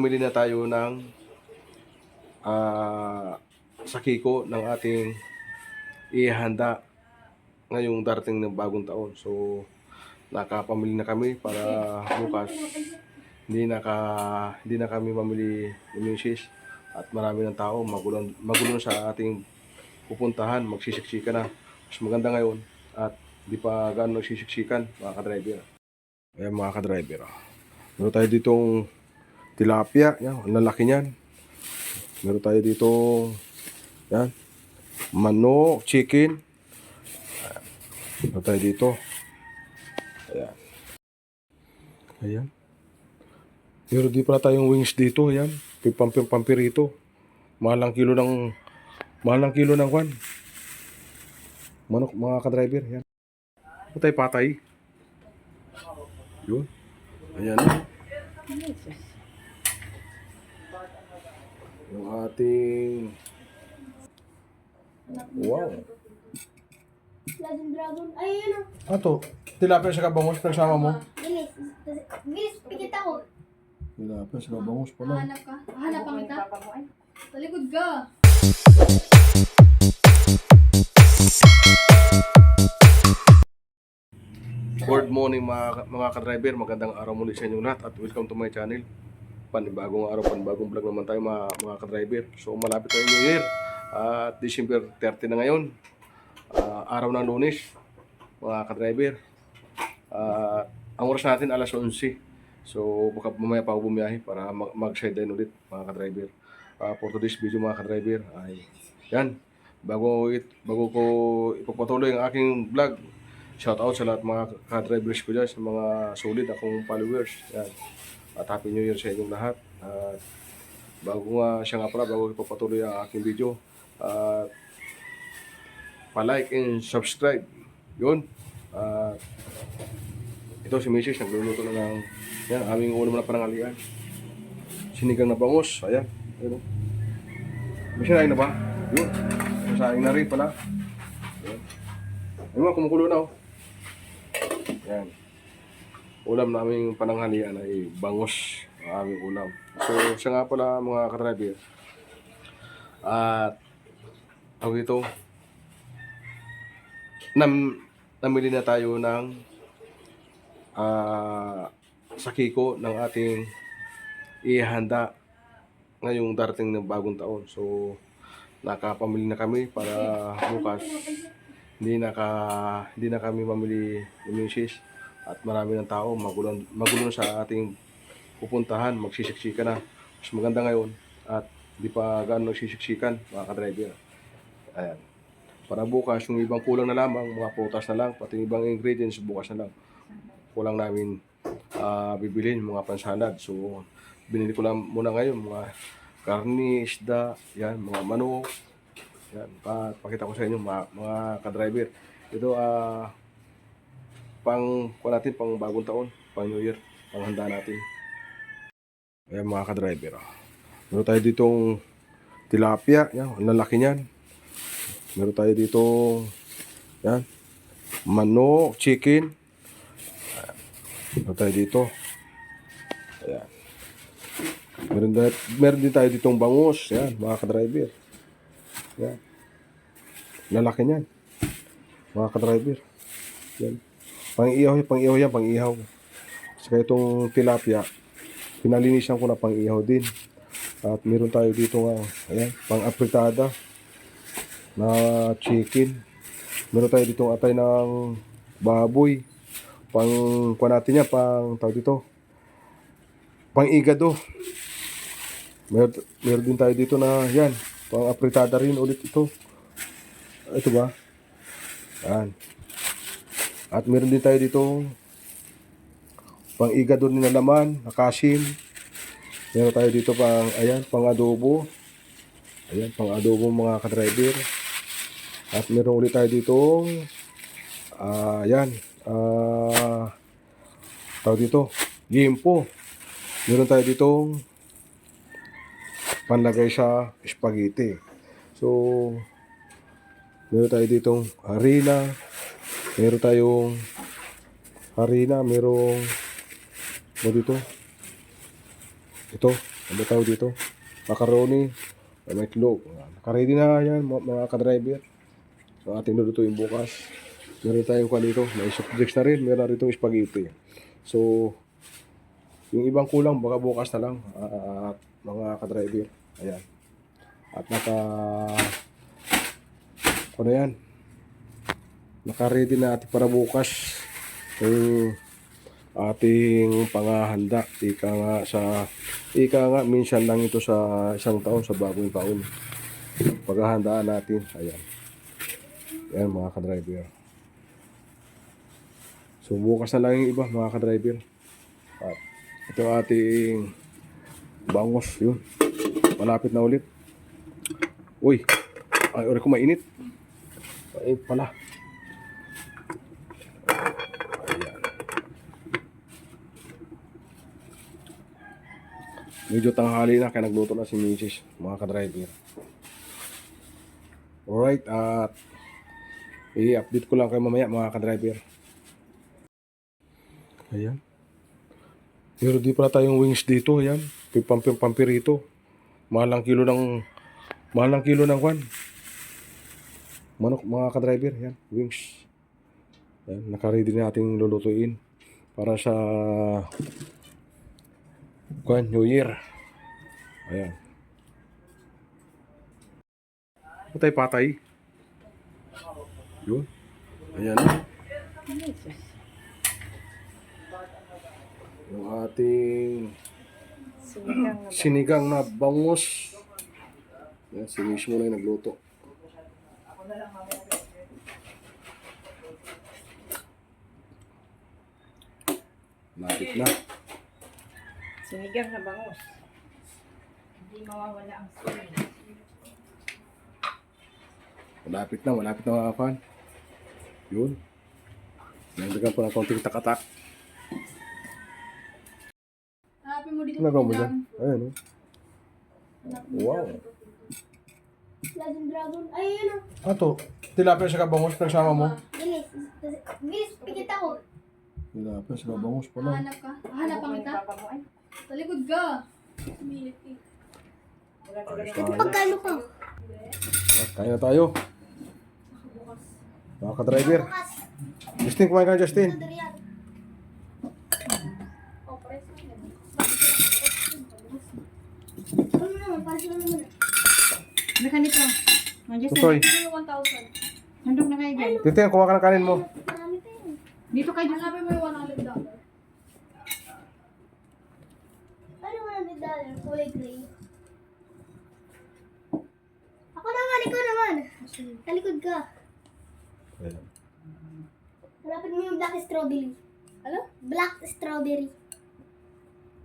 Bumili na tayo ng sakiko ng ating ihanda ngayong darating ng bagong taon. So, nakapamili na kami para bukas hindi na kami mamili ng misis at marami ng tao, magulo sa ating pupuntahan, magsisiksika na. Mas maganda ngayon at di pa gaano nagsisiksikan, mga ka-driver. Ayan mga ka-driver. Meron tayo ditong tilapia, yan, ang lalaki niyan. Meron tayo dito, yan, manok, chicken. Meron tayo dito. Ayan. Ayan. Meron din pala tayong wings dito, ayan. Pampirito. Mahal ang kilo ng kwan. Manok, mga ka-driver, yan. Meron tayo patay. Yun. Ayan. Yung ating wow. Legend Dragon. Ay, yun o. Ato, tilapia sa kabangos, nagsama mo? Bilis. Bilis, pikit ako. Tilapia sa kabangos pala. Hanap ka. Hanap ang kita. Talikod ka. Good morning mga ka-driver, magandang araw muli sa inyong lahat at welcome to my channel. Panibagong araw, panibagong vlog naman tayo mga ka-driver. So malapit na yung New Year at December 30 na ngayon, araw ng Lunes mga ka-driver. Ang oras natin alas 11. So baka mamaya pa ako bumiyahe para mag-sideline ulit mga ka-driver. For today's video mga ka-driver ay yan, bago ko ipagpatuloy ang aking vlog, shout out sa lahat mga ka-drivers ko dyan, sa mga solid akong followers. Yan. At Happy New Year sa inyong lahat. At bago ko ipagpatuloy ang aking video, pa-like and subscribe. Yun. Ito si Mrs. nagluluto na ng yan, aming ulam na panangalian. Sinigang na bangus. Ayan. Ayun. May sinaing na ba? Yun. Masaing na rin pala. Ayan. Ayun nga, kumukulo na oh. Yan. Ulam naming pananghalian ay bangus ang aming ulam. So, siya nga pala mga ka-driver. At ako ito, namili na tayo ng sakiko ng ating ihanda ngayong darating ng bagong taon. So, nakapamili na kami para bukas hindi na kami mamili ng misis at marami ng tao, magulo sa ating pupuntahan, magsisiksika na. Mas maganda ngayon at di pa gaano nagsisiksikan, mga ka-driver. Ayan. Para bukas, yung ibang kulang na lamang, mga putas na lang, pati ibang ingredients, bukas na lang. Kulang namin bibilhin, mga pansalad. So, binili ko lang muna ngayon, mga karni, isda, yan, mga manok. Yan, pakita ko sa inyo mga ka-driver. Ito pang bagong taon, pang New Year, pang handa natin. Ayan mga ka-driver. Meron tayo ditong tilapia, yan, ang lalaki niyan. Meron tayo ditong yan, manok, chicken. Meron tayo dito. Ayan. Meron din tayo ditong bangus, yan, mga ka-driver. Yan. Lalaki niyan. Mga ka-driver. Yan. Pang-ihaw yan, pang-ihaw. Saka itong tilapia, pinalinisan ko na pang-ihaw din. At meron tayo dito nga, ayan, pang-apritada na chicken. Meron tayo ditong atay ng baboy. Kuha natin yan, tawag dito, pang-igado. Meron din tayo dito na, yan, pang-apritada rin ulit ito. Ito ba? Yan. At meron din tayo dito pang-igado din na laman, nakasim. Meron tayo dito pang-adobo. Ayan, pang-adobo mga ka-driver. At meron ulit tayo dito tawag dito, gimpo. Meron tayo dito panlagay sa spaghetti. So, meron tayo ditong harina. Merong dito. Ito, Ano tawag dito? Macaroni. May itlog. Nakaready na yan mga ka-driver. So ating lulutuin bukas. Meron tayong kwan dito. May soft drinks na rin. Meron rito spaghetti. So, yung ibang kulang baka bukas na lang. At mga ka-driver. Ayan. At ano yan? Naka-ready na ating para bukas. Yung ating pangahanda. Ika nga, minsan lang ito sa isang taon, sa bagong taon. Paghahandaan natin. Ayan. Ayan mga ka-driver. So bukas na lang yung iba mga ka-driver. At ito ating bangos. Yun. Malapit na ulit. Uy. Ay, ori ko mainit. Mainit pala. Ayan. Medyo tanghali na kaya nagluto na si Mrs. Mga ka-driver. Alright. At i-update ko lang kayo mamaya mga ka-driver. Ayan. Pero di pala tayong wings dito. Ayan. Pampirito. Mahal ang kilo ng kwan. Manok mga ka-driver. Ayan. Wings. Ayan. Naka-ready na ating lulutuin. Para sa kwan, New Year. Ayan. Patay. Yun. Ayan. Yung ating sinigang na bangus. Yan, si mismo na yung nagluto. Lapit na. Sinigang na bangus. Hindi mawawala ang sinigang. Malapit na mga fan. Yun. Nagdagan po ng konting takatak. Hanapin mo dito. Nagawa mo dyan? Ayan o. Wow. Legend Dragon. Ay, yun o. Ato, tilapia sa kabangos nagsama mo? Bilis. Bilis, pikit ako. Tilapia sa kabangos pala. Hanap ka. Hanap ang kita. Papa mo ay. Talikod ka. Milit eh. Wala ka ganun. Tayo. Pagkano ka? Kaya na tayo. Mga ka-driver. Justin, kumain ka na, Justin. Durian. Oh, pares na yan. Ano naman, pares na naman. Naka nito. Nandiyan Tutoy. Ano 1,000? Nandun na kayo dyan. Justin, kuha ka ng kanin mo. Marami pa yun. Dito kayo dyan. Hanapin mo yung $100. Ano $100? Kulay gray. Ako naman, ikaw naman. Talikod ka. Ayan. Hanapin mo yung black strawberry. Ano? Black strawberry.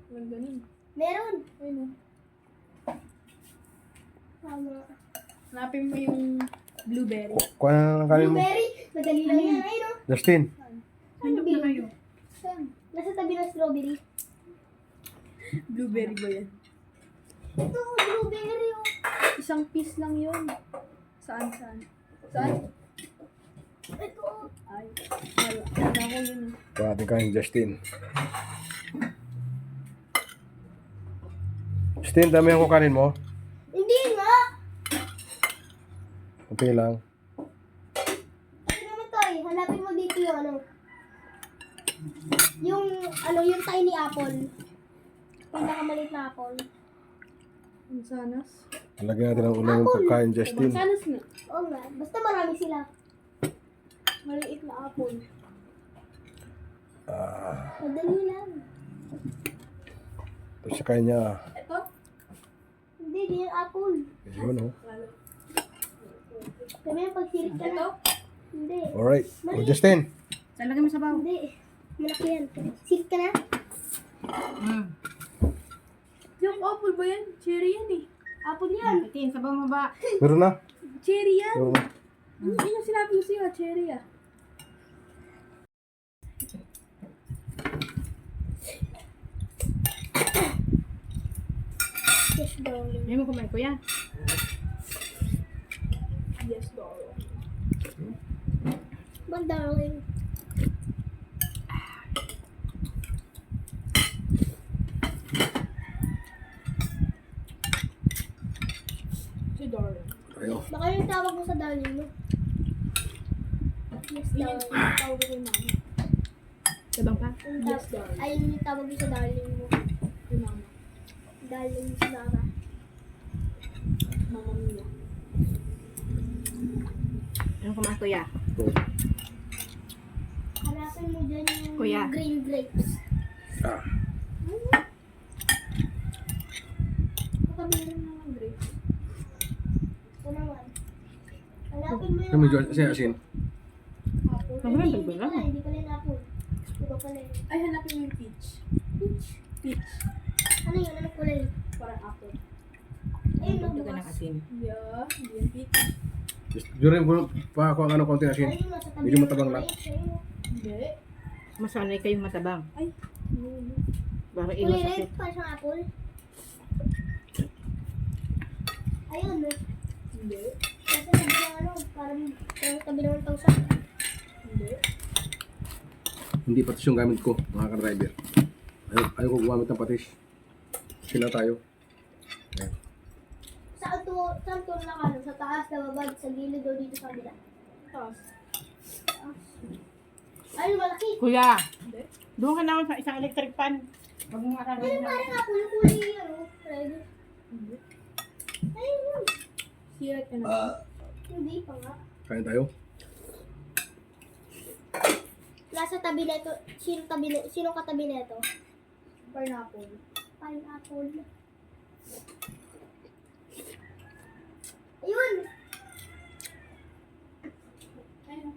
Walang ganun. Meron. Ayun o. Tama. Hanapin mo yung blueberry. Kuha na ng kanin mo. Blueberry. Madali lang yan. Ayun o. Justin. Nandun na kayo. Saan? Nasa tabi ng strawberry. Blueberry ba yan? Ito, blueberry o. Isang piece lang yun. Saan? Saan? Ito o. Ay, wala ko yun. Kuha natin kanin, Justin. Justin, dami ang kanin mo. Hindi nga. Okay lang. Ano naman to eh. Hanapin mo dito yung ano. Yung tiny apple. Pinakamaliit na apple. Ang sanas. Lagyan natin ang unang pagkain, Justin. Sanas nga. Oo nga. Basta marami sila. Maliit na apple. Madali lang. Ito sa kanya. Ito? Hindi, di yung apple. Yun, oh. Kami yung pagsirit ka na. Hindi. Alright. O, Justin. Saan lagay mo sa bawo? Hindi. Malaki yan. Sirit ka na? Yung apple ba yan? Cherry yan eh. Apple yan. Itin, sa bawo mo ba? Meron na. Cherry yan. Meron na. Yun yung sinabi ko sa'yo, cherry ah. Yes, darling. Hindi mo kumain ko yan. Yes, darling. Bang darling. darling. Tayo. Baka yung tawag mo sa darling mo. Yes, Yun darling. yung tawag ko kay mama. Sabang pa? Yung Yes, tawag- darling. Ayun yung tawag mo sa darling mo. Kay mama. Darling si mama. Mama Mia. Ano kumain kuya? Ito. Hanapin mo dyan yung Kuya. green grapes. Ah. Nakabili na ng grapes. Ito naman. Hanapin mo Ano medyo asin? Apple. Naman, Hindi dagdag pala, lang. hindi pala yung apple. Iba pala yun. Ay, hanapin mo yung peach. Peach. Peach. Ano yun? Ano kulay? Parang apple. Ayun, Dagdagan ng nabukas. asin. Yeah, hindi yung peach. Durin ko pa ako ang ano konti asin. Ayun, nasa tabi Medyo ng matabang lang. grapes. Ayun. Hindi. Masanay kayong matabang. Ay, no. Para Kulay iwas red, sakit. parang siyang apple. Ayun, Hindi. nasa tabi ng ano, parang tabi ng 1,000. Hindi. Hindi patis yung gamit ko, mga ka-driver. Ayaw ko gumamit ng patis. Sila tayo. Ayan. Saan to nakano? Sa taas, sa baba, sa gilid o dito sa kabila? Taas. Ayun, malaki. Kuya, Hindi. doon ka naman sa isang electric fan. Huwag mo Ayun, aralin na. parang apple, yung kulay, ano, red. Hindi. Ayun yun. Sirat ka na. Hindi pa nga. Kain tayo. Nasa tabi na ito, sino katabi na ito? Pineapple. Pineapple. Ayun! Ayun.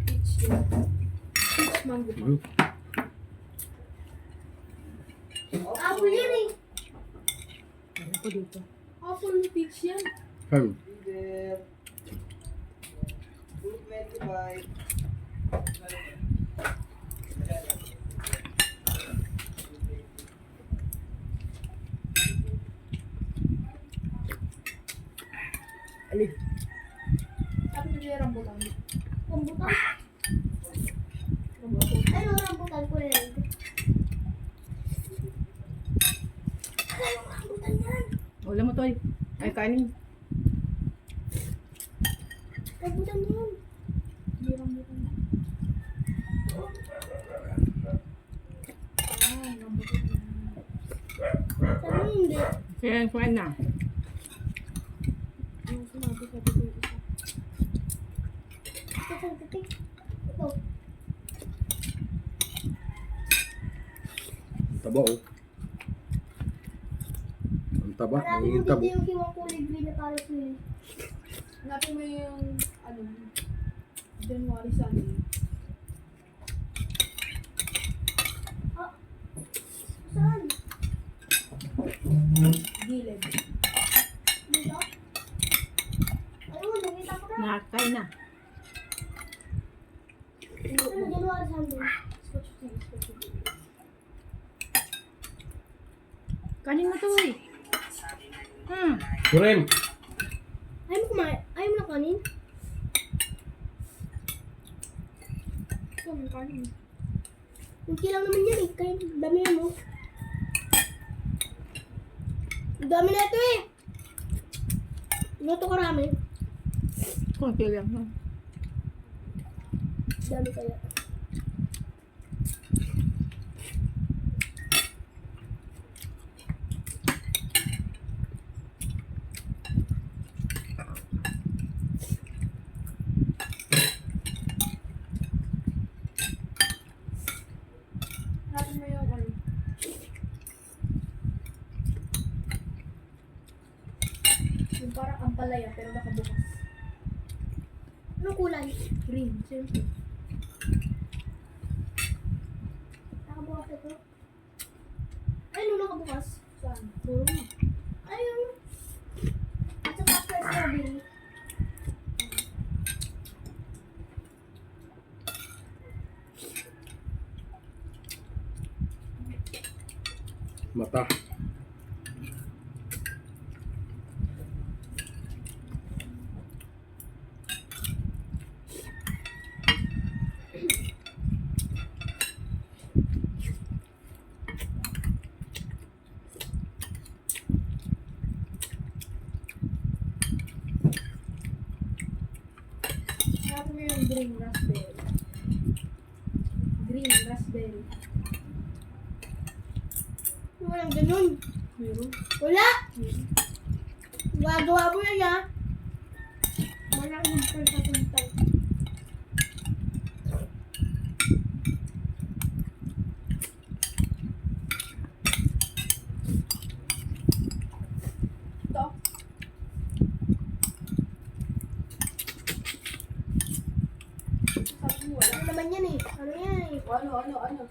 Peach yun. Peach mango pa. Apple yan eh! Ano ko dito? Apple peach yan. Kain. Alin? Sabi ko yung rambutan. Rambutan. Rambutan. Ano rambutan ko rin? Ano rambutan yan? Wala mo toy. Ay, kanin. Rambutan yan. Hindi rambutan. Ah, rambutan. Sabi hindi. Kaya kumain na. Yung sinabi ko yung isa. Ito sa titik. Ito. Ang taba oh. Ang taba, Marami mo nangingin dito tabo. yung hiwang kulay green na parang sili. Hanapin mo yung, ano, January Sunday. Ah. Saan? Gilid. Dito? Ayun, nakita ko na. Nakakain na. Ano, January Sunday. Scotch tea, scotch tea. Kanin mo toy. Durin! Ayaw mo kumain? Ayaw mo na kanin? Ito, may kanin. Kunti lang naman yan eh. Kaya dami yan mo. Dami na ito eh. Luto karami. Kunti lang. Dami kaya. Hanapin mo yung, ano, yung parang ampalaya pero nakabukas. Anong kulay? Green, siyempre. Nakabukas ito. Ayun, nakabukas. Saan? Puro na. Ayun. At sa taas na strawberry. Mata. Walang ganun. Meron. Wala! Gagawa mo yan, ha? Wala yung pagkatuntay. Ito. Sabi mo wala. Ano naman yan eh? Ano yan eh? Ano?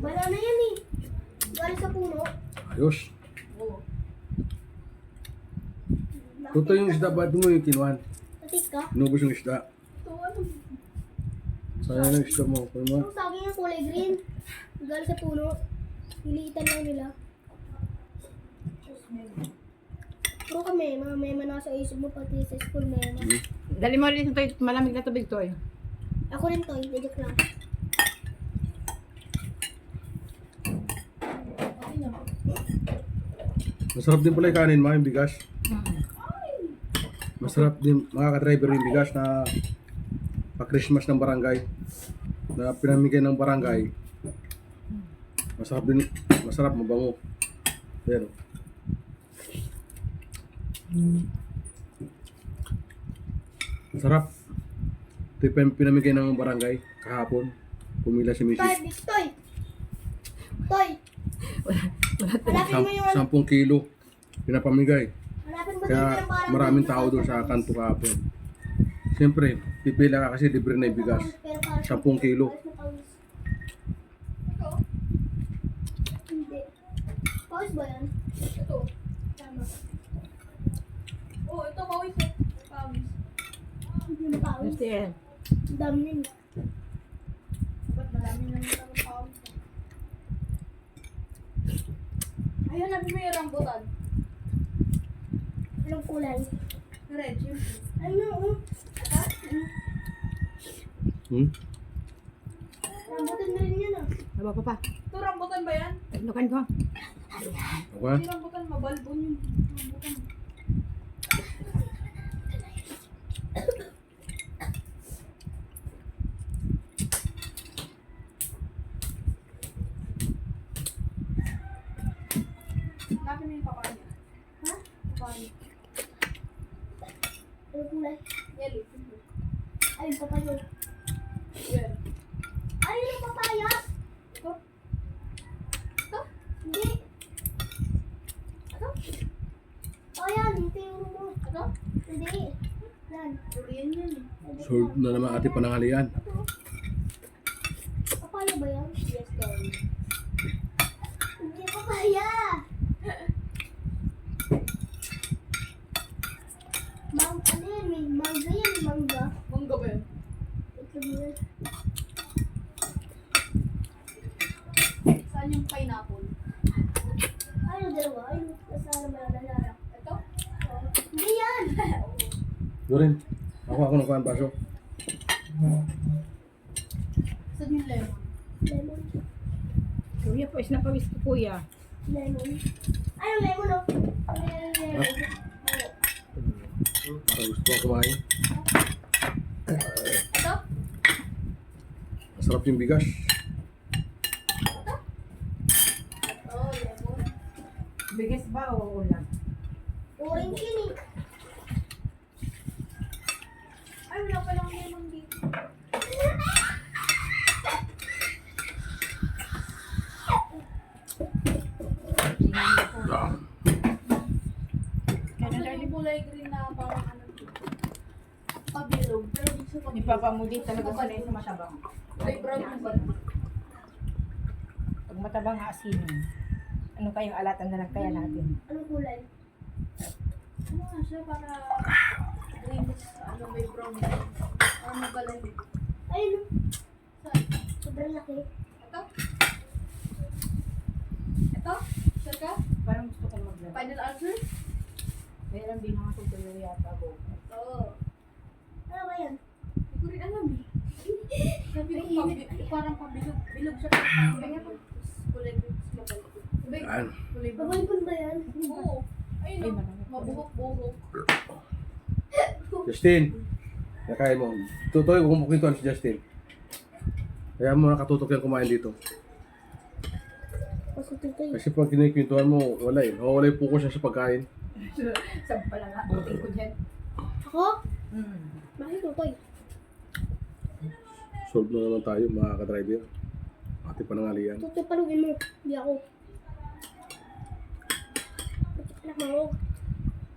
Wala na yan eh. Galing sa puno. Ayos. Oo. Totoo yung isda, ba't mo yung kinuhan? Tatik ka? Inubos yung isda. Ito ano? Sayang yung isda mo. Kung mo. Ang saging ng kulay green. Galing sa puno. Hiliitan lang nila. Pero kami, mga mema na sa isip mo pati sa school mema. Dali mo rin ito, malamig na tubig to eh. Ako rin to, hindi joke lang. Okay na. Masarap din pala yung kanin, ma, yung bigas. Masarap din, mga ka-driver, yung bigas na pa-Christmas ng barangay. Na pinamigay ng barangay. Masarap din, masarap, mabango. Ayan. Masarap. Ito yung pinamigay ng barangay kahapon. Pumila si Toy, Mrs. big toy! Toy! Hanapin mo yung 10 kilo. Pinapamigay. hanapin mo Kaya dito yung parang maraming tao doon sa kanto kahapon. Siyempre, pipila ka kasi libre na yung bigas. 10 kilo. Ito. Hindi. Pause ba yan? Ito. Tama. Oh, ito pawis eh. Pawis. Hindi na pause. Gusto yan. Ang dami yun. Ba't madami lang ito ng pawis eh. Ayun, nabi mo yung rambutan. Anong kulay? Red, yun. Ano? Rambutan na rin yan ah. Haba pa pa. Ito, rambutan ba yan? Lukan ko. Okay? Hindi rambutan, mabalbon yun. Rambutan. Nabi mo yung papaya. Ha? Papaya. Anong kulay? Yellow. Ayun, papaya. Well. Ayun yung papaya! Ito. Ito. Hindi. Ito. O yan, ito yung mo. Ito. Hindi. Yan. Durian yan eh. Solved na naman ate panangalian. Ito. Papaya ba yan? Yes, sorry. Hindi papaya! Ano yan? May mangga yan, mangga. Mangga ba yan? Ito mo yan. Saan yung pineapple? Ano dalawa? Ayun, kasama na lalala. Ito? Hindi yan! Doon ako ng kuhan baso. Saan yung lemon? Lemon. Kuya, pawis na pawis ko kuya. Lemon. Ano lemon oh? Lemon. Parang gusto ko kumain. Ito? Masarap yung bigas. Oh, lemon. Bigas ba o ulam? Orange yun eh. Ay, wala palang lemon dito. Ano yung kulay green na parang ano dito? Pabilog. Pero di siya pabilog. Ipapamuli talaga sa sa matabang. Ay, brown yung ba? Pag matabang asin. Ano kayong alatan na lang kaya natin? Anong kulay? Ano nga siya? Para green, ano may brown. Ano balay? Ayun. Saan? Sobrang laki. Ito? Ito? Sure ka? Parang gusto kong maglaro. Final answer? Meron din mga tutuloy yata ko. Oo. Ano ba yan? Hindi ko rin alam eh. Sabi ko, parang pabilog. Bilog siya. Pabilog. Kulay green. Kulay Yan. brown. Babalipon ba yan? Oo. Ayun Ay, o. marami. Mabuhok-buhok. Justin, nakain mo. Tutoy, kung kumukwento si Justin. Kaya mo nakatutok yan kumain dito. Kasi tutoy. Kasi pag kinikwentuhan mo, wala eh. Nawawala yung focus niya sa pagkain. Saan pala nga, buting ko dyan. Ako? Mm. Bakit tutoy? Solve na naman tayo mga ka-driver. Ating panangalian. Tutoy palugin mo. Hindi ako. Anak mo.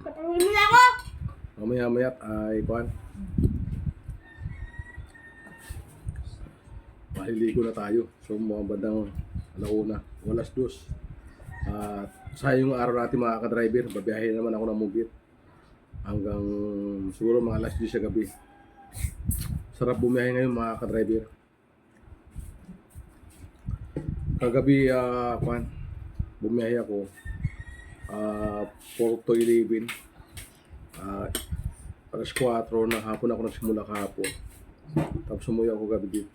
Patulungin mo na ako! Mamaya-maya't ay kuhan. Maliligo na tayo. So mga bandang alauna, walas dos. At sayang yung araw natin mga ka-driver. Babiyahin naman ako ng Mugit. Hanggang siguro mga alas 10 sa gabi. Sarap bumiyahe ngayon mga ka-driver. Kagabi, bumiyahe ako. 4 to 11. Alas 4 ng hapon ako nagsimula kahapon. Tapos umuwi ako gabi dito.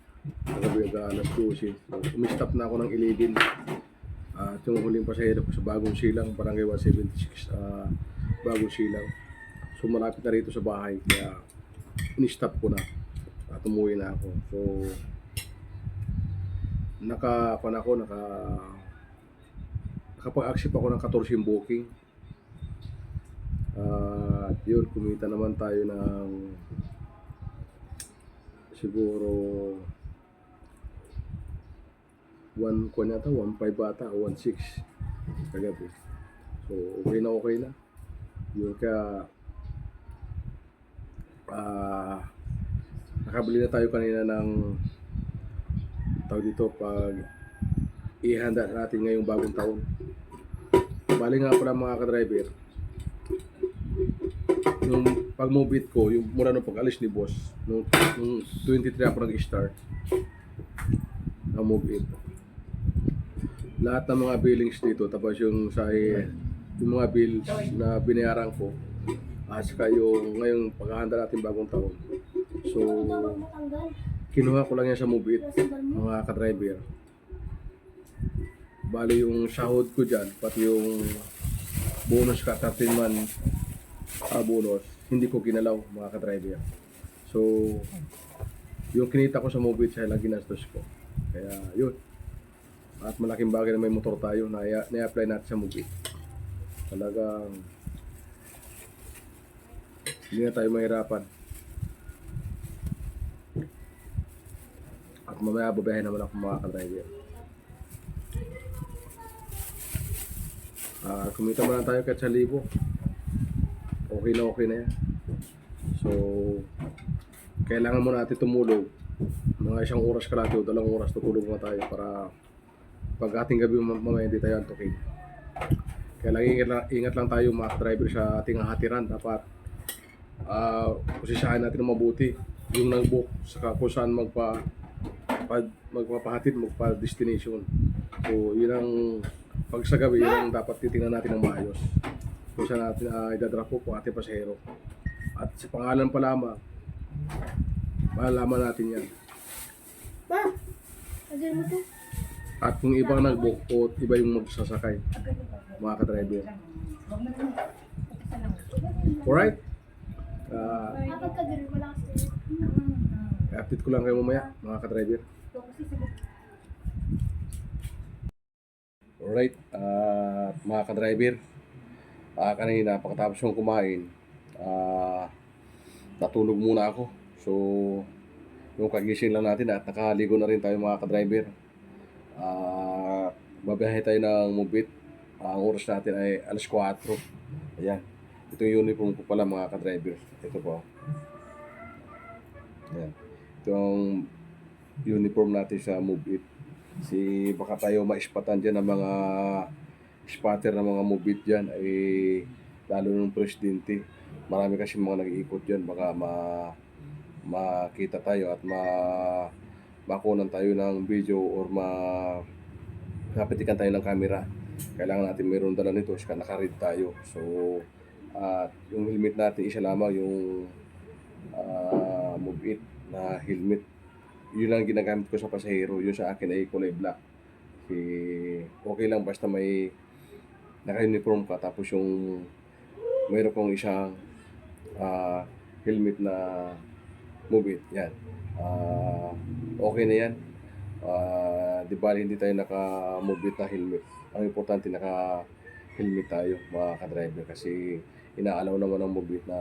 Kagabi alas 12. So, umistop na ako ng 11. At yung huling pasahero ko sa Bagong Silang, Barangay 176, Bagong Silang. So malapit na rito sa bahay, kaya in-stop ko na at umuwi na ako. So nakapag-accept ako ng 14 booking. At yun, kumita naman tayo ng siguro 1.5 bata o 1.6 kagabi. So okay na. Yun kaya nakabili na tayo kanina ng tawag dito pag ihanda natin ngayong bagong taon. Bali nga pala mga ka-driver, nung pag-move it ko, yung mura nung pag-alis ni boss, nung 23 ako nag-start na move it. Lahat ng mga billings dito, tapos yung mga bills na binayaran ko, saka yung ngayong paghahanda natin bagong taon. So, kinuha ko lang yan sa move it, mga ka-driver. Bali yung sahod ko dyan, pati yung bonus ka, 13 month bonus, hindi ko ginalaw mga ka-driver. So, yung kinita ko sa move it, siya lang ginastos ko. Kaya yun. At malaking bagay na may motor tayo na i-apply natin sa move it. Talagang hindi na tayo mahirapan. At mamaya babayahin naman ako mga ka-driver. Kumita mo lang tayo kahit 1,000. Okay na yan. So, kailangan mo natin tumulog. Mga 1 oras kalahati o 2 oras tutulog na tayo para pag ating gabi mamaya hindi tayo antukin. Kaya lang ingat lang tayo mga driver sa ating hatiran. Dapat kusisahan natin ng mabuti yung nag-book saka kung saan magpapahatid, magpa-destination. So yun ang pag sa gabi, yun ang dapat titingnan natin ng maayos kung saan natin idadrop po ang ating pasahero. At sa pangalan pa lamang, malalaman natin yan. Ma! Agad mo to. At kung ibang nag-book o iba yung magsasakay, mga ka-driver. Alright? Kapag kagano'n, wala kasi. I-update ko lang kayo mamaya, mga ka-driver. Alright, mga ka-driver. Kanina, pagkatapos kong kumain, natulog muna ako. So, yung kagising lang natin at nakaligo na rin tayo mga ka-driver. Babiyahe tayo ng Mubit. Ang oras natin ay alas 4. Ayan. Ito yung uniform ko pala mga ka-driver. Ito po. Ayan. Ito ang uniform natin sa Mubit. Baka tayo maispatan dyan ng mga spotter ng mga Mubit dyan ay lalo ng presidente. Marami kasi mga nag-iikot dyan. Baka makita tayo at makunan tayo ng video or kapitikan tayo ng camera. Kailangan natin mayroon dala nito kasi naka-read tayo. So, yung helmet natin, isa lamang yung Move It na helmet. Yun lang ginagamit ko sa pasahero. Yung sa akin ay kulay black. Okay lang basta may naka-uniform ka tapos yung mayroon kong isang helmet na Move It. Yan. Okay na yan. di ba hindi tayo naka-mobile na helmet. Ang importante naka-helmet tayo mga ka-driver kasi inaalaw naman ng mobile na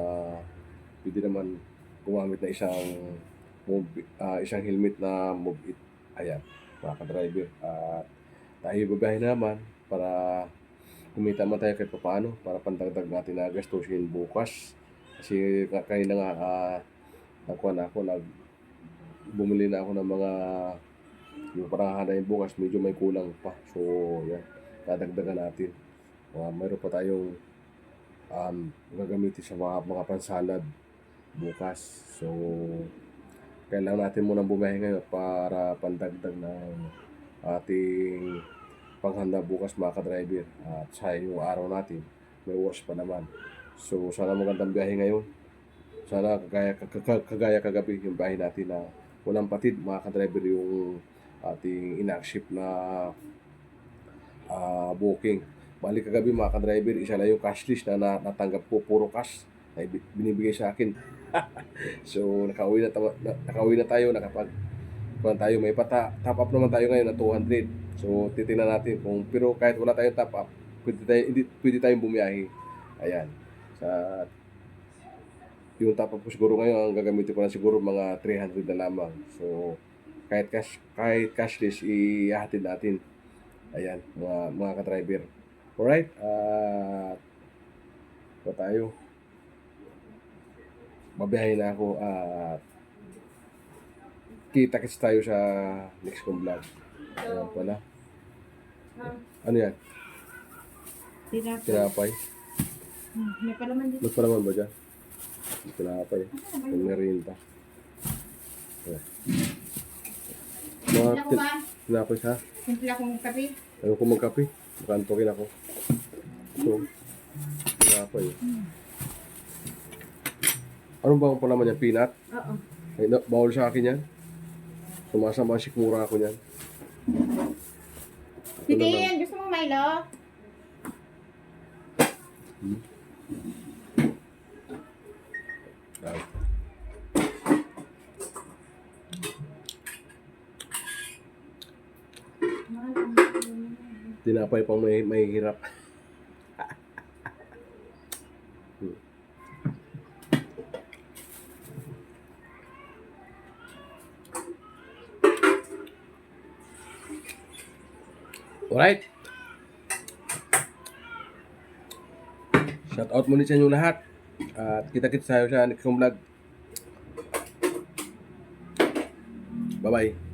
pwede naman gumamit na isang helmet na mobile. Ayan, mga ka-driver. At tayo babiyahe naman para kumita man tayo kahit paano para pandagdag natin na gastusin bukas. Kasi kanina nga nakuha na ako, bumili na ako ng mga yung parang hanayin bukas, medyo may kulang pa. So, yan, dadagdagan natin. Mayroon pa tayong gagamitin sa mga pansalad bukas. So, kailangan natin munang bumiyahe ngayon para pandagdag ng ating panghanda bukas mga ka-driver. At sa yung araw natin, may wash pa naman. So, sana magandang biyahe ngayon. Sana kagaya kagabi yung biyahe natin na walang patid mga ka-driver yung ating in-ship na booking. Balik kagabi mga ka-driver, isa lang yung cash list na natanggap ko, puro cash na binibigay sa akin. So nakauwi na tayo, tayo may top up naman tayo ngayon na 200. So titingnan natin pero kahit wala tayong top up, pwede tayong bumiyahe. Ayan. Yung top up ko siguro ngayon, ang gagamitin ko na siguro mga 300 na lamang. So kahit cashless ihahatid natin. Ayan, mga ka-driver. Alright, tayo. Mabiyahe na ako at kita-kits tayo sa next kong vlog. Ayan pala. Ano yan? Tinapay. May palaman dito. Mas pa naman ba dyan? Tinapay. Yung merinda. Ayan. Mga tinapay sa? Simple akong kape. Ayaw ko magkape. Makantokin ako. So, tinapay. Ano ba ang palaman yan? Peanut? Oo. Ay, bawal sa akin yan. Sumasama sikmura ako yan. Titin, gusto mo Milo? Ay. Tinapay pang may hirap. Alright. Shout out muna sa inyo lahat. At kita-kits tayo sa next vlog. Bye-bye.